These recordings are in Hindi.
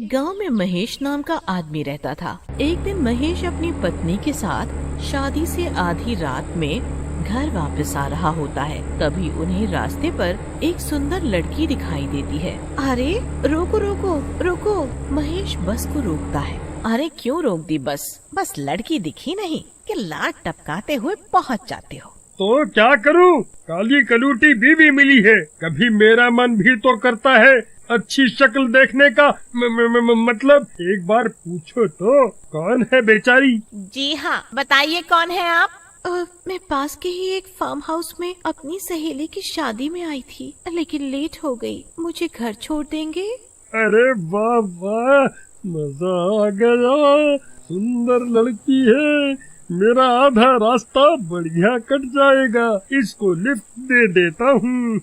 एक गांव में महेश नाम का आदमी रहता था। एक दिन महेश अपनी पत्नी के साथ शादी से आधी रात में घर वापस आ रहा होता है। तभी उन्हें रास्ते पर एक सुंदर लड़की दिखाई देती है। अरे रोको रोको रोको, महेश बस को रोकता है। अरे क्यों रोक दी बस? बस लड़की दिखी नहीं कि लाड टपकाते हुए पहुंच जाते हो। तो क्या करूं? काली कलूटी बीवी मिली है। कभी मेरा मन भी तो करता है अच्छी शक्ल देखने का। मतलब एक बार पूछो तो कौन है बेचारी? जी हाँ, बताइए कौन है आप? मैं पास के ही एक फार्म हाउस में अपनी सहेली की शादी में आई थी, लेकिन लेट हो गई। मुझे घर छोड़ देंगे? अरे वाह वाह, मजा आ गया। सुंदर लड़की है, मेरा आधा रास्ता बढ़िया कट जाएगा। इसको लिफ्ट दे देता हूँ।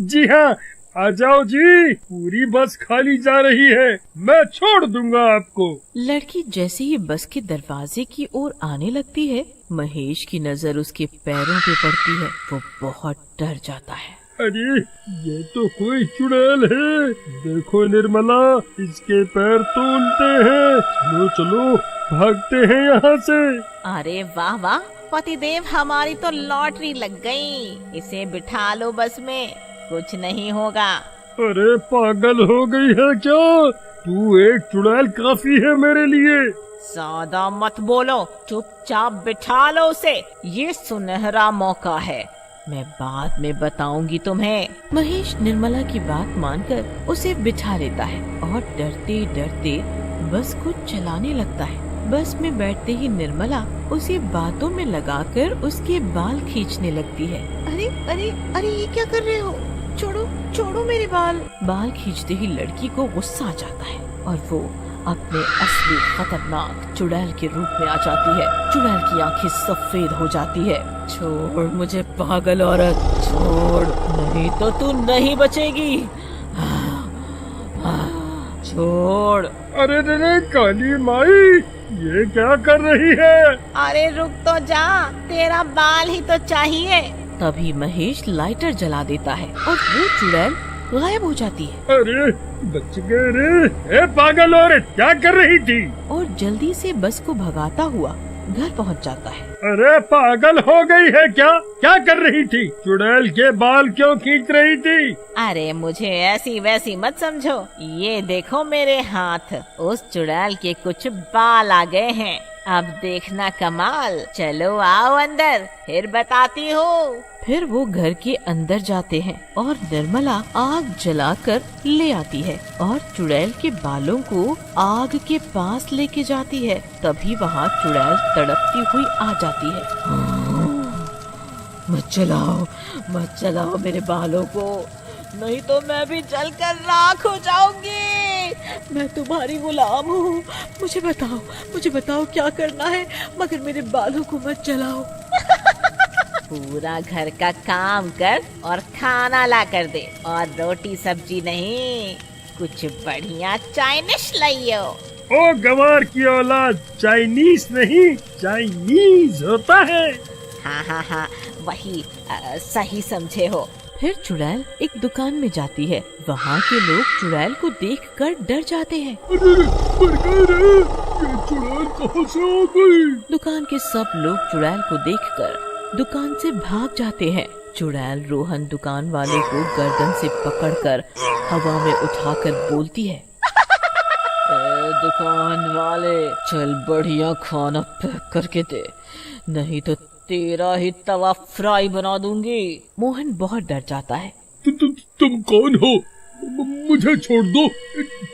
जी हाँ, आ जाओ जी, पूरी बस खाली जा रही है, मैं छोड़ दूंगा आपको। लड़की जैसे ही बस के दरवाजे की ओर आने लगती है, महेश की नजर उसके पैरों पे पड़ती है। वो बहुत डर जाता है। अरे ये तो कोई चुड़ैल है। देखो निर्मला, इसके पैर तो उल्टे हैं। चलो चलो भागते हैं यहाँ से। अरे वाह वाह पतिदेव, हमारी तो लॉटरी लग गई। इसे बिठा लो बस में, कुछ नहीं होगा। अरे पागल हो गई है क्या? तू एक चुड़ैल काफी है मेरे लिए। ज्यादा मत बोलो, चुपचाप बिठा लो उसे। ये सुनहरा मौका है, मैं बाद में बताऊंगी तुम्हें। महेश निर्मला की बात मानकर उसे बिठा लेता है और डरते डरते बस को चलाने लगता है। बस में बैठते ही निर्मला उसे बातों में लगाकर उसके बाल खींचने लगती है। अरे अरे अरे, ये क्या कर रहे हो? छोड़ो छोड़ो मेरे बाल। बाल खींचते ही लड़की को गुस्सा आ जाता है और वो अपने असली खतरनाक चुड़ैल के रूप में आ जाती है। चुड़ैल की आंखें सफेद हो जाती है। छोड़ मुझे पागल औरत, छोड़, नहीं तो तू नहीं बचेगी। छोड़। अरे रे काली माई, ये क्या कर रही है? अरे रुक तो जा, तेरा बाल ही तो चाहिए। तभी महेश लाइटर जला देता है और वो चुड़ैल गायब हो जाती है। अरे बच गए रे। ए पागल औरत, क्या कर रही थी? और जल्दी से बस को भगाता हुआ घर पहुंच जाता है। अरे पागल हो गई है क्या? क्या कर रही थी? चुड़ैल के बाल क्यों खींच रही थी? अरे मुझे ऐसी वैसी मत समझो, ये देखो मेरे हाथ, उस चुड़ैल के कुछ बाल आ गए हैं। अब देखना कमाल। चलो आओ अंदर, फिर बताती हूँ। फिर वो घर के अंदर जाते हैं और निर्मला आग जलाकर ले आती है और चुड़ैल के बालों को आग के पास लेके जाती है। तभी वहाँ चुड़ैल तड़पती हुई आ जाती है। मत जलाओ मेरे बालों को, नहीं तो मैं भी जलकर राख हो जाऊंगी। मैं तुम्हारी गुलाम हूँ। मुझे बताओ क्या करना है, मगर मेरे बालों को मत जलाओ। पूरा घर का काम कर और खाना ला कर दे, और रोटी सब्जी नहीं, कुछ बढ़िया चाइनीज लाइयो। ओ गवार की औलाद, चाइनीज नहीं चाइनीज होता है। हाँ वही, सही समझे हो। फिर चुड़ैल एक दुकान में जाती है। वहाँ के लोग चुड़ैल को देखकर डर जाते हैं। अरे ये चुड़ैल कहाँ से आ गई? दुकान के सब लोग चुड़ैल को देखकर दुकान से भाग जाते हैं। चुड़ैल रोहन दुकान वाले को गर्दन से पकड़कर हवा में उठाकर बोलती है, दुकान वाले, चल बढ़िया खाना पैक करके दे, नहीं तो तेरा ही तवा फ्राई बना दूंगी। मोहन बहुत डर जाता है। तुम कौन हो? मुझे छोड़ दो।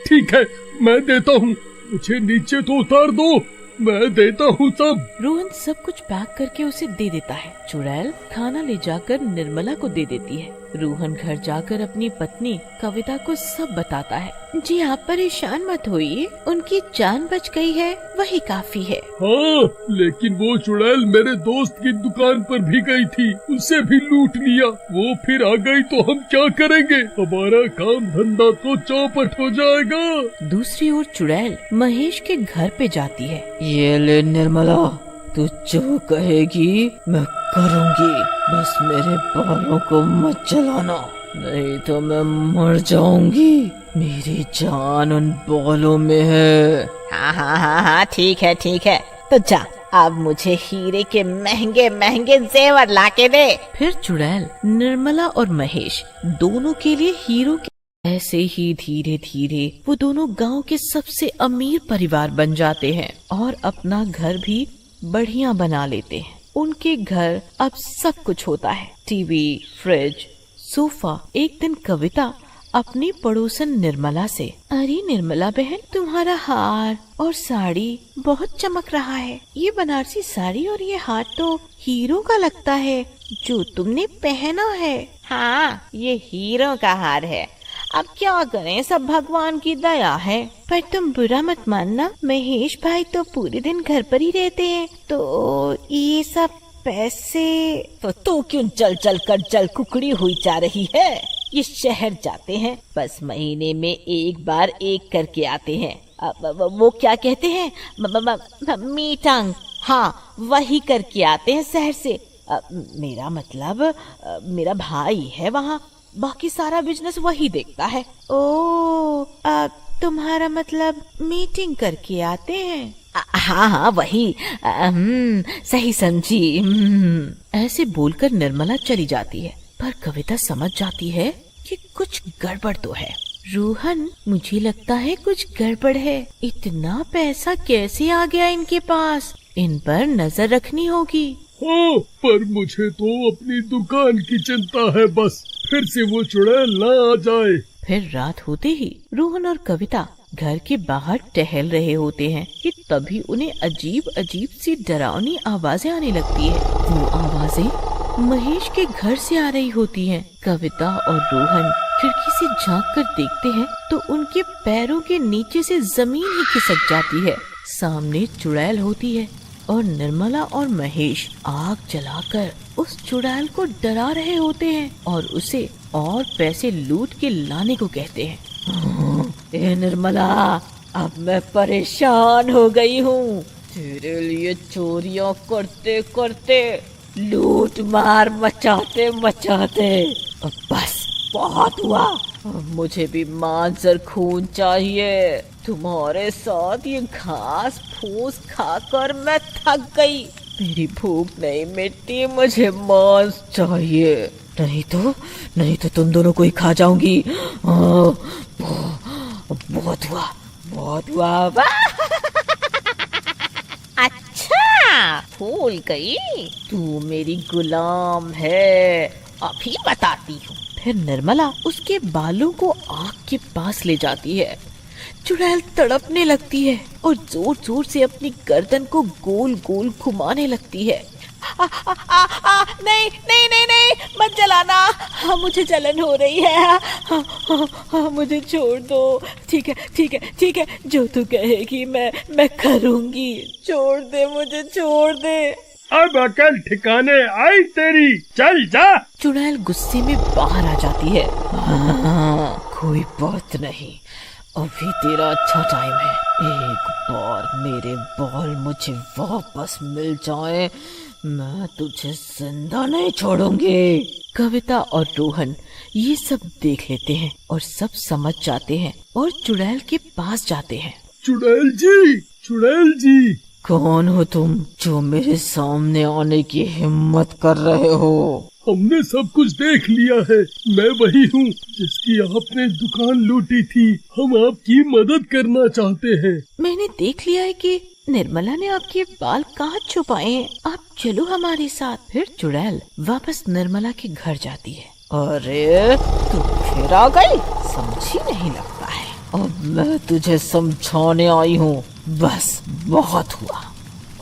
ठीक है, मैं देता हूँ, मुझे नीचे तो उतार दो, मैं देता हूँ सब। रोहन सब कुछ पैक करके उसे दे देता है। चुड़ैल खाना ले जाकर निर्मला को दे देती है। रोहन घर जाकर अपनी पत्नी कविता को सब बताता है। जी आप परेशान मत होइए, उनकी जान बच गई है, वही काफी है। हाँ, लेकिन वो चुड़ैल मेरे दोस्त की दुकान पर भी गई थी, उसे भी लूट लिया। वो फिर आ गई तो हम क्या करेंगे? हमारा काम धंधा तो चौपट हो जाएगा। दूसरी ओर चुड़ैल महेश के घर पे जाती है। ये ले निर्मला, तू जो कहेगी मैं करूँगी, बस मेरे बालों को मत जलाना। नहीं तो मैं मर जाऊंगी। मेरी जान उन बॉलों में है। हाँ हाँ हाँ हाँ, ठीक है ठीक है। तो जा, अब मुझे हीरे के महंगे महंगे जेवर लाके दे। फिर चुड़ैल, निर्मला और महेश दोनों के लिए हीरो के ऐसे ही धीरे धीरे वो दोनों गांव के सबसे अमीर परिवार बन जाते हैं और अपना घर भी बढ़िया बना लेते हैं। उनके घर अब सब कुछ होता है, टीवी, फ्रिज, सोफा। एक दिन कविता अपनी पड़ोसन निर्मला से, अरे निर्मला बहन, तुम्हारा हार और साड़ी बहुत चमक रहा है। ये बनारसी साड़ी और ये हार तो हीरो का लगता है जो तुमने पहना है। हाँ, ये हीरो का हार है। अब क्या करें, सब भगवान की दया है। पर तुम बुरा मत मानना, महेश भाई तो पूरे दिन घर पर ही रहते हैं, तो ये सब पैसे तो तू क्यों जल जल कर जल कुकड़ी हुई जा रही है। ये शहर जाते हैं, बस महीने में एक बार एक करके आते हैं। वो क्या कहते हैं, मीटिंग, हाँ वही करके आते हैं शहर से। मेरा मतलब मेरा भाई है वहाँ, बाकी सारा बिजनेस वही देखता है। ओ, तुम्हारा मतलब मीटिंग करके आते हैं। हाँ हाँ वही, सही समझी। ऐसे बोलकर निर्मला चली जाती है, पर कविता समझ जाती है कि कुछ गड़बड़ तो है। रोहन, मुझे लगता है कुछ गड़बड़ है। इतना पैसा कैसे आ गया इनके पास? इन पर नजर रखनी होगी। हाँ, पर मुझे तो अपनी दुकान की चिंता है बस, फिर से वो चुड़ैल ना आ जाए। फिर रात होते ही रोहन और कविता घर के बाहर टहल रहे होते हैं कि तभी उन्हें अजीब अजीब सी डरावनी आवाजें आने लगती है। वो आवाजें महेश के घर से आ रही होती हैं। कविता और रोहन खिड़की से झांक कर देखते हैं तो उनके पैरों के नीचे से जमीन ही खिसक जाती है। सामने चुड़ैल होती है और निर्मला और महेश आग जलाकर उस चुड़ैल को डरा रहे होते हैं और उसे और पैसे लूट के लाने को कहते हैं। ए निर्मला, अब मैं परेशान हो गई हूँ। तेरे लिए चोरियां करते करते, लूट मार मचाते मचाते अब बस बहुत हुआ। अब मुझे भी मांजर खून चाहिए। तुम्हारे साथ ये घास फूस खाकर मैं थक गई। मेरी भूख नहीं मिटती, मुझे मांस चाहिए। नहीं तो तुम दोनों को ही खा जाऊंगी। बहुत हुआ। अच्छा, भूल गई, तू मेरी गुलाम है, अभी बताती हूँ। फिर निर्मला उसके बालों को आग के पास ले जाती है। चुड़ैल तड़पने लगती है और जोर जोर से अपनी गर्दन को गोल गोल घुमाने लगती है। नहीं, मत जलाना, मुझे जलन हो रही है। मुझे छोड़ दो। ठीक है, जो तू कहेगी मैं करूँगी। छोड़ दे, मुझे छोड़ दे। अब अकल ठिकाने आई तेरी, चल जा। चुड़ैल गुस्से में बाहर आ जाती है। कोई बात नहीं, अभी तेरा अच्छा टाइम है। एक बार मेरे बॉल मुझे वापस मिल जाए, मैं तुझे जिंदा नहीं छोड़ूंगी। कविता और रोहन ये सब देख लेते हैं और सब समझ जाते हैं और चुड़ैल के पास जाते हैं। चुड़ैल जी, कौन हो तुम जो मेरे सामने आने की हिम्मत कर रहे हो? हमने सब कुछ देख लिया है। मैं वही हूँ जिसकी आपने दुकान लूटी थी। हम आपकी मदद करना चाहते हैं। मैंने देख लिया है कि निर्मला ने आपके बाल कहाँ छुपाए हैं। आप चलो हमारे साथ। फिर चुड़ैल वापस निर्मला के घर जाती है। अरे तू फिर आ गई, समझी नहीं लगता है। अब मैं तुझे समझाने आई हूँ, बस बहुत हुआ।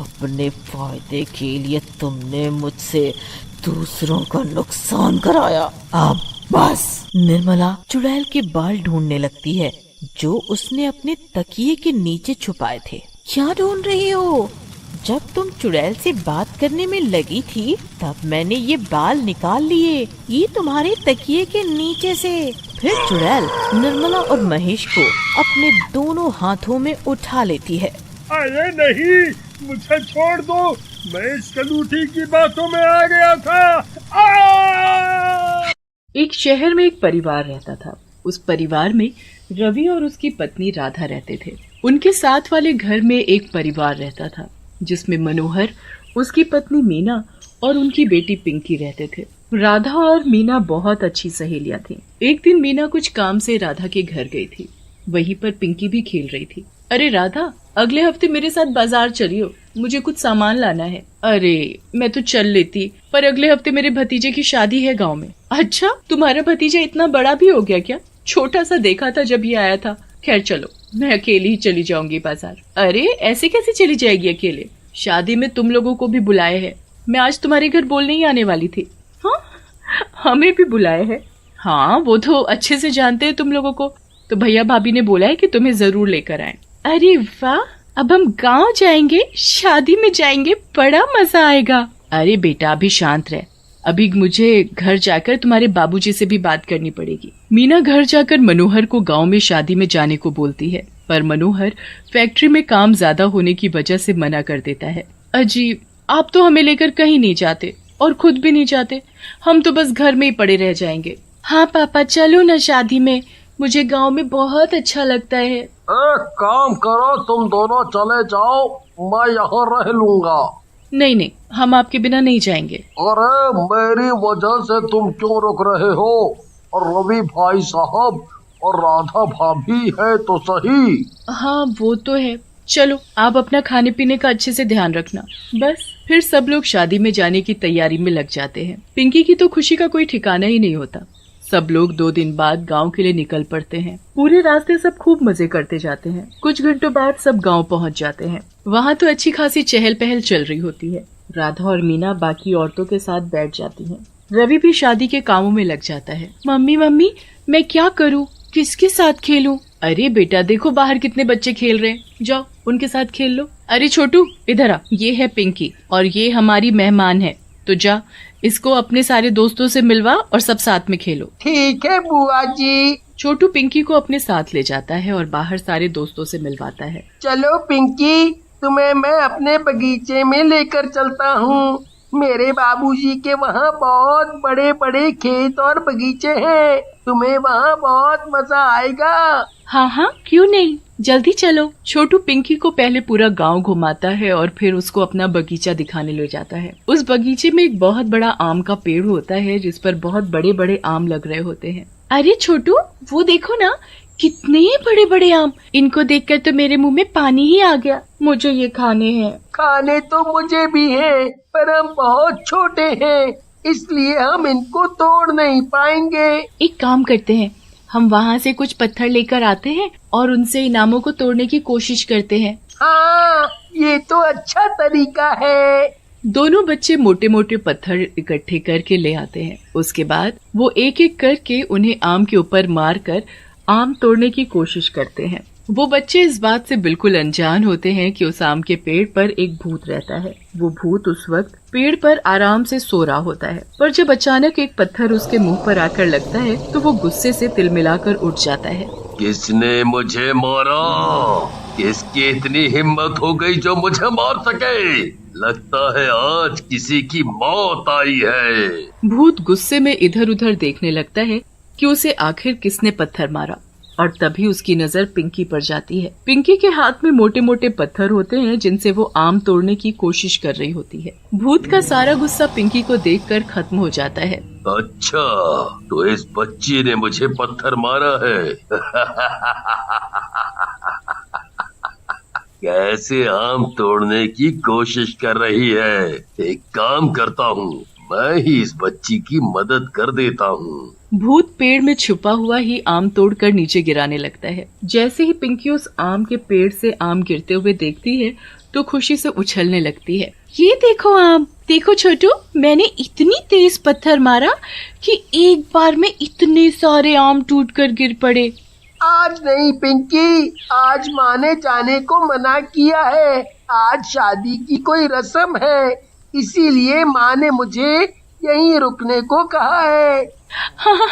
अपने फायदे के लिए तुमने मुझसे दूसरों का नुकसान कराया, अब बस। निर्मला चुड़ैल के बाल ढूंढने लगती है जो उसने अपने तकिए के नीचे छुपाए थे। क्या ढूंढ रही हो? जब तुम चुड़ैल से बात करने में लगी थी तब मैंने ये बाल निकाल लिए, ये तुम्हारे तकिए के नीचे से। फिर चुड़ैल निर्मला और महेश को अपने दोनों हाथों में उठा लेती है। अरे नहीं, मुझे छोड़ दो, मैं इस कलूठी की बातों में आ गया था। एक शहर में एक परिवार रहता था। उस परिवार में रवि और उसकी पत्नी राधा रहते थे। उनके साथ वाले घर में एक परिवार रहता था जिसमें मनोहर, उसकी पत्नी मीना और उनकी बेटी पिंकी रहते थे। राधा और मीना बहुत अच्छी सहेलियां थीं। एक दिन मीना कुछ काम से राधा के घर गई थी। वहीं पर पिंकी भी खेल रही थी। अरे राधा, अगले हफ्ते मेरे साथ बाजार चलियो, मुझे कुछ सामान लाना है। अरे मैं तो चल लेती, पर अगले हफ्ते मेरे भतीजे की शादी है गांव में। अच्छा, तुम्हारा भतीजा इतना बड़ा भी हो गया क्या? छोटा सा देखा था जब ये आया था। खैर चलो, मैं अकेली ही चली जाऊंगी बाजार। अरे ऐसे कैसे चली जाएगी अकेले? शादी में तुम लोगों को भी बुलाए है। मैं आज तुम्हारे घर बोलने ही आने वाली थी। हाँ, हमें भी बुलाए है। हाँ, वो तो अच्छे से जानते हैं तुम लोगों को। तो भैया भाभी ने बोला है कि तुम्हें जरूर लेकर आए। अरे वाह, अब हम गांव जाएंगे, शादी में जाएंगे, बड़ा मजा आएगा। अरे बेटा अभी शांत रह, अभी मुझे घर जाकर तुम्हारे बाबूजी से भी बात करनी पड़ेगी। मीना घर जाकर मनोहर को गांव में शादी में जाने को बोलती है, पर मनोहर फैक्ट्री में काम ज्यादा होने की वजह से मना कर देता है। अजीब, आप तो हमें लेकर कहीं नहीं जाते और खुद भी नहीं जाते, हम तो बस घर में ही पड़े रह जाएंगे। हाँ पापा, चलो ना शादी में, मुझे गांव में बहुत अच्छा लगता है। एक काम करो, तुम दोनों चले जाओ, मैं यहाँ रह लूंगा। नहीं नहीं, हम आपके बिना नहीं जाएंगे। अरे मेरी वजह से तुम क्यों रुक रहे हो? और रवि भाई साहब और राधा भाभी है तो सही। हाँ वो तो है, चलो आप अपना खाने पीने का अच्छे से ध्यान रखना। बस फिर सब लोग शादी में जाने की तैयारी में लग जाते हैं। पिंकी की तो खुशी का कोई ठिकाना ही नहीं होता। सब लोग 2 दिन बाद गांव के लिए निकल पड़ते हैं। पूरे रास्ते सब खूब मजे करते जाते हैं। कुछ घंटों बाद सब गांव पहुंच जाते हैं। वहां तो अच्छी खासी चहल पहल चल रही होती है। राधा और मीना बाकी औरतों के साथ बैठ जाती हैं। रवि भी शादी के कामों में लग जाता है। मम्मी मम्मी, मैं क्या करूँ, किसके साथ खेलूं? अरे बेटा देखो बाहर कितने बच्चे खेल रहे हैं, जाओ उनके साथ खेल लो। अरे छोटू इधर आ, ये है पिंकी और ये हमारी मेहमान है, तो जा इसको अपने सारे दोस्तों से मिलवा और सब साथ में खेलो। ठीक है बुआ जी। छोटू पिंकी को अपने साथ ले जाता है और बाहर सारे दोस्तों से मिलवाता है। चलो पिंकी, तुम्हें मैं अपने बगीचे में लेकर चलता हूँ। मेरे बाबूजी के वहाँ बहुत बड़े बड़े खेत और बगीचे हैं, तुम्हें वहाँ बहुत मजा आएगा। हाँ हाँ क्यों नहीं, जल्दी चलो। छोटू पिंकी को पहले पूरा गांव घुमाता है और फिर उसको अपना बगीचा दिखाने ले जाता है। उस बगीचे में एक बहुत बड़ा आम का पेड़ होता है जिस पर बहुत बड़े बड़े आम लग रहे होते हैं। अरे छोटू वो देखो ना, कितने बड़े बड़े आम, इनको देखकर तो मेरे मुंह में पानी ही आ गया। मुझे ये खाने हैं। खाने तो मुझे भी है, पर हम बहुत छोटे हैं, इसलिए हम इनको तोड़ नहीं पाएंगे। एक काम करते हैं, हम वहाँ से कुछ पत्थर लेकर आते हैं और उनसे इन आमों को तोड़ने की कोशिश करते हैं। हाँ, ये तो अच्छा तरीका है। दोनों बच्चे मोटे मोटे पत्थर इकट्ठे करके ले आते हैं। उसके बाद वो एक एक करके उन्हें आम के ऊपर मार कर आम तोड़ने की कोशिश करते हैं। वो बच्चे इस बात से बिल्कुल अनजान होते हैं कि उस आम के पेड़ पर एक भूत रहता है। वो भूत उस वक्त पेड़ पर आराम से सो रहा होता है, पर जब अचानक एक पत्थर उसके मुंह पर आकर लगता है तो वो गुस्से से तिलमिलाकर उठ जाता है। किसने मुझे मारा? किसकी इतनी हिम्मत हो गई जो मुझे मार सके? लगता है आज किसी की मौत आई है। भूत गुस्से में इधर उधर देखने लगता है कि उसे आखिर किसने पत्थर मारा, और तभी उसकी नजर पिंकी पर जाती है। पिंकी के हाथ में मोटे मोटे पत्थर होते हैं जिनसे वो आम तोड़ने की कोशिश कर रही होती है। भूत का सारा गुस्सा पिंकी को देखकर खत्म हो जाता है। अच्छा, तो इस बच्ची ने मुझे पत्थर मारा है। कैसे आम तोड़ने की कोशिश कर रही है? एक काम करता हूँ, मैं ही इस बच्ची की मदद कर देता हूँ। भूत पेड़ में छुपा हुआ ही आम तोड़कर नीचे गिराने लगता है। जैसे ही पिंकी उस आम के पेड़ से आम गिरते हुए देखती है तो खुशी से उछलने लगती है। ये देखो आम, देखो छोटू, मैंने इतनी तेज पत्थर मारा कि एक बार में इतने सारे आम टूटकर गिर पड़े। आज नहीं पिंकी, आज माँ ने जाने को मना किया है। आज शादी की कोई रस्म है, इसीलिए माँ ने मुझे यहीं रुकने को कहा है। हाँ,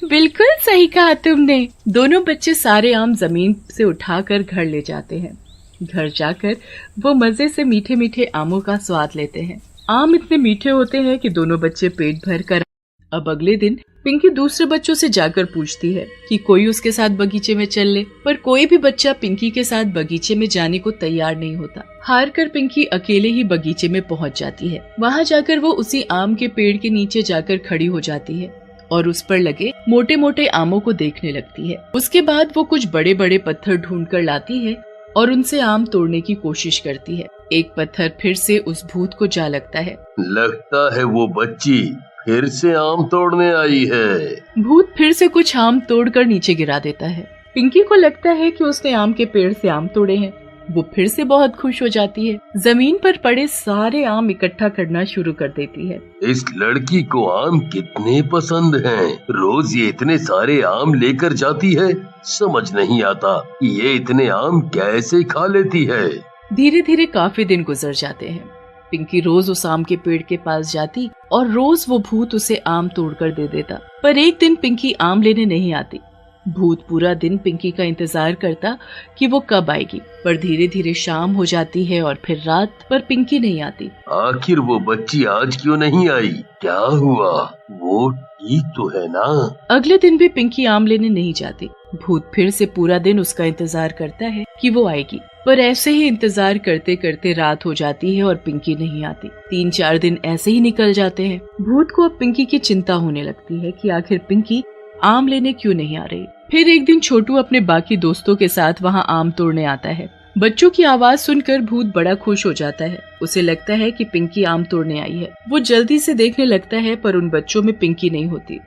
बिल्कुल सही कहा तुमने। दोनों बच्चे सारे आम जमीन से उठाकर घर ले जाते हैं। घर जाकर वो मजे से मीठे मीठे आमों का स्वाद लेते हैं। आम इतने मीठे होते हैं कि दोनों बच्चे पेट भर कर। अब अगले दिन पिंकी दूसरे बच्चों से जाकर पूछती है कि कोई उसके साथ बगीचे में चल ले, पर कोई भी बच्चा पिंकी के साथ बगीचे में जाने को तैयार नहीं होता। हार कर पिंकी अकेले ही बगीचे में पहुंच जाती है। वहां जाकर वो उसी आम के पेड़ के नीचे जाकर खड़ी हो जाती है और उस पर लगे मोटे मोटे आमों को देखने लगती है। उसके बाद वो कुछ बड़े बड़े पत्थर ढूंढ कर लाती है और उनसे आम तोड़ने की कोशिश करती है। एक पत्थर फिर से उस भूत को जा लगता है वो बच्ची फिर से आम तोड़ने आई है। भूत फिर से कुछ आम तोड़कर नीचे गिरा देता है। पिंकी को लगता है कि उसने आम के पेड़ से आम तोड़े हैं। वो फिर से बहुत खुश हो जाती है। जमीन पर पड़े सारे आम इकट्ठा करना शुरू कर देती है। इस लड़की को आम कितने पसंद हैं। रोज ये इतने सारे आम लेकर जाती है। समझ नहीं आता ये इतने आम कैसे खा लेती है। धीरे धीरे काफी दिन गुजर जाते हैं। पिंकी रोज उस आम के पेड़ के पास जाती और रोज वो भूत उसे आम तोड़कर दे देता। पर एक दिन पिंकी आम लेने नहीं आती। भूत पूरा दिन पिंकी का इंतजार करता कि वो कब आएगी, पर धीरे धीरे शाम हो जाती है और फिर रात, पर पिंकी नहीं आती। आखिर वो बच्ची आज क्यों नहीं आई? क्या हुआ? वो ठीक तो है ना? अगले दिन भी पिंकी आम लेने नहीं जाती। भूत फिर से पूरा दिन उसका इंतजार करता है कि वो आएगी, पर ऐसे ही इंतजार करते करते रात हो जाती है और पिंकी नहीं आती। 3-4 दिन ऐसे ही निकल जाते हैं। भूत को अब पिंकी की चिंता होने लगती है कि आखिर पिंकी आम लेने क्यों नहीं आ रही। फिर एक दिन छोटू अपने बाकी दोस्तों के साथ वहाँ आम तोड़ने आता है। बच्चों की आवाज सुनकर भूत बड़ा खुश हो जाता है। उसे लगता है कि पिंकी आम तोड़ने आई है। वो जल्दी से देखने लगता है, पर उन बच्चों में पिंकी नहीं होती।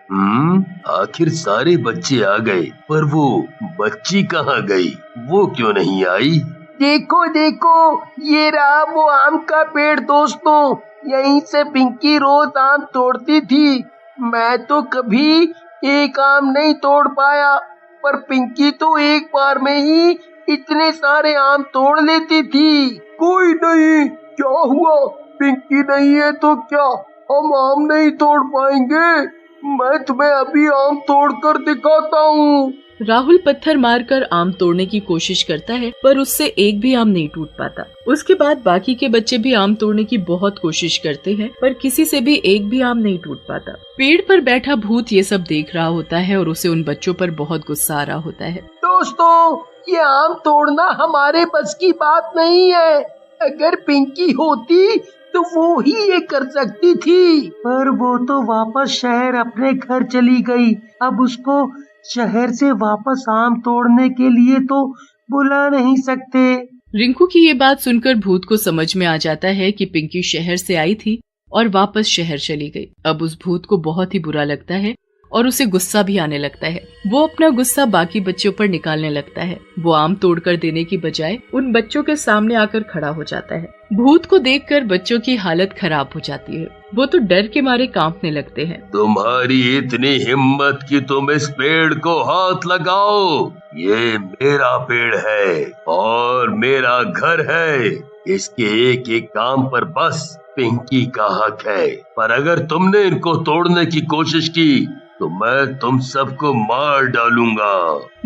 आखिर सारे बच्चे आ गए, पर वो बच्ची कहाँ गई? वो क्यों नहीं आई? देखो देखो, ये रहा वो आम का पेड़ दोस्तों। यहीं से पिंकी रोज आम तोड़ती थी। मैं तो कभी एक आम नहीं तोड़ पाया, पर पिंकी तो एक बार में ही इतने सारे आम तोड़ लेती थी। कोई नहीं, क्या हुआ? पिंकी नहीं है तो क्या हम आम नहीं तोड़ पाएंगे? मैं तुम्हें अभी आम तोड़ कर दिखाता हूँ। राहुल पत्थर मारकर आम तोड़ने की कोशिश करता है, पर उससे एक भी आम नहीं टूट पाता। उसके बाद बाकी के बच्चे भी आम तोड़ने की बहुत कोशिश करते हैं, पर किसी से भी एक भी आम नहीं टूट पाता। पेड़ पर बैठा भूत ये सब देख रहा होता है और उसे उन बच्चों पर बहुत गुस्सा आ रहा होता है। दोस्तों, ये आम तोड़ना हमारे बस की बात नहीं है। अगर पिंकी होती तो वो ही ये कर सकती थी, पर वो तो वापस शहर अपने घर चली गई। अब उसको शहर से वापस आम तोड़ने के लिए तो बुला नहीं सकते। रिंकू की ये बात सुनकर भूत को समझ में आ जाता है कि पिंकी शहर से आई थी और वापस शहर चली गई। अब उस भूत को बहुत ही बुरा लगता है और उसे गुस्सा भी आने लगता है। वो अपना गुस्सा बाकी बच्चों पर निकालने लगता है। वो आम तोड़कर देने की बजाय उन बच्चों के सामने आकर खड़ा हो जाता है। भूत को देखकर बच्चों की हालत खराब हो जाती है। वो तो डर के मारे कांपने लगते हैं। तुम्हारी इतनी हिम्मत कि तुम इस पेड़ को हाथ लगाओ। ये मेरा पेड़ है और मेरा घर है। इसके एक एक काम पर बस पिंकी का हक है। पर अगर तुमने इनको तोड़ने की कोशिश की तो मैं तुम सबको मार डालूंगा।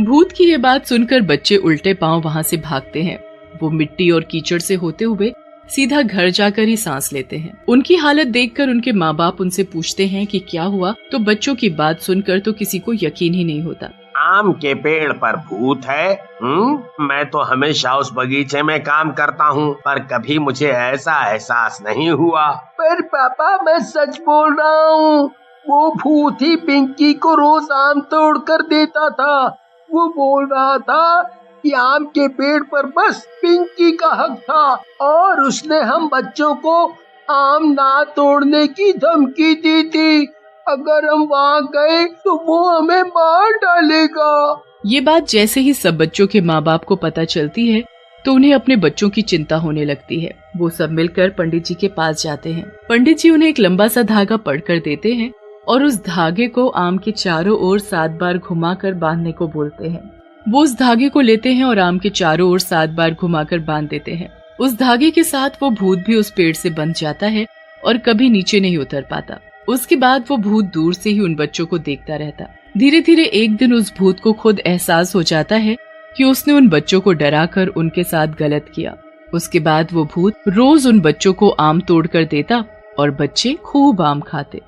भूत की ये बात सुनकर बच्चे उल्टे पांव वहाँ से भागते हैं। वो मिट्टी और कीचड़ से होते हुए सीधा घर जाकर ही सांस लेते हैं। उनकी हालत देखकर उनके माँ बाप उनसे पूछते हैं कि क्या हुआ, तो बच्चों की बात सुनकर तो किसी को यकीन ही नहीं होता। आम के पेड़ पर भूत है? मैं तो हमेशा उस बगीचे में काम करता हूँ, पर कभी मुझे ऐसा एहसास नहीं हुआ। पर पापा, मैं सच बोल रहा हूँ। वो भूत ही पिंकी को रोज आम तोड़ कर देता था। वो बोल रहा था कि आम के पेड़ पर बस पिंकी का हक था और उसने हम बच्चों को आम ना तोड़ने की धमकी दी थी। अगर हम वहाँ गए तो वो हमें मार डालेगा। ये बात जैसे ही सब बच्चों के माँ बाप को पता चलती है तो उन्हें अपने बच्चों की चिंता होने लगती है। वो सब मिलकर पंडित जी के पास जाते हैं। पंडित जी उन्हें एक लंबा सा धागा पढ़कर देते हैं और उस धागे को आम के चारों ओर 7 बार घुमाकर बांधने को बोलते हैं। वो उस धागे को लेते हैं और आम के चारों ओर 7 बार घुमाकर बांध देते हैं। उस धागे के साथ वो भूत भी उस पेड़ से बंध जाता है और कभी नीचे नहीं उतर पाता। उसके बाद वो भूत दूर से ही उन बच्चों को देखता रहता। धीरे धीरे एक दिन उस भूत को खुद एहसास हो जाता है कि उसने उन बच्चों को डराकर उनके साथ गलत किया। उसके बाद वो भूत रोज उन बच्चों को आम तोड़कर देता और बच्चे खूब आम खाते।